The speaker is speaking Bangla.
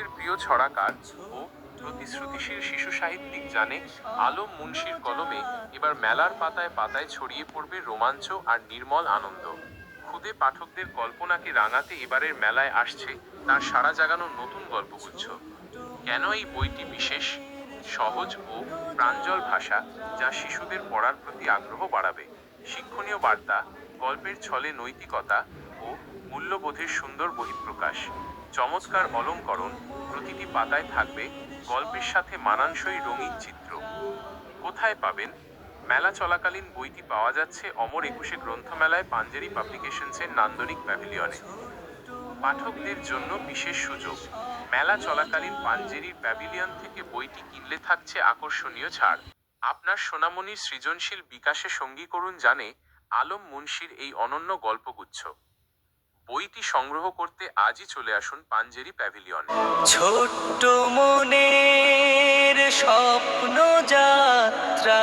পাঠকদের প্রিয় ছড়াকার ও প্রতিশ্রুতিশীল শিশু সাহিত্যিক জানে আলম মুন্সির কলমে এবার মেলার পাতায় পাতায় ছড়িয়ে পড়বে রোমাঞ্চ আর নির্মল আনন্দ। খুদে পাঠকদের কল্পনাকে রাঙাতে এবারের মেলায় আসছে তার সাড়া জাগানো নতুন গল্পগুচ্ছ। কেন এই বইটি বিশেষ? সহজ ও প্রাঞ্জল ভাষা, যা শিশুদের পড়ার প্রতি আগ্রহ বাড়াবে। শিক্ষণীয় বার্তা, গল্পের ছলে নৈতিকতা ও মূল্যবোধের সুন্দর বহিঃপ্রকাশ। চমৎকার অলংকরণ, প্রতিটি পাতায় থাকবে গল্পের সাথে মানানসই রঙিন চিত্র। কোথায় পাবেন? মেলা চলাকালীন বইটি পাওয়া যাচ্ছে অমর একুশে গ্রন্থমেলায় পাঞ্জেরি পাবলিকেশনসের নান্দনিক প্যাভিলিয়নে। পাঠকদের জন্য বিশেষ সুযোগ, মেলা চলাকালীন পাঞ্জেরির প্যাভিলিয়ন থেকে বইটি কিনলে থাকছে আকর্ষণীয় ছাড়। আপনার সোনামণির সৃজনশীল বিকাশে সঙ্গী করুন জানে আলম মুন্সির এই অনন্য গল্পগুচ্ছ। বইটি সংগ্রহ করতে আজই চলে আসুন পাঞ্জেরি প্যাভিলিয়নে। ছোট্ট মনের স্বপ্ন যাত্রা।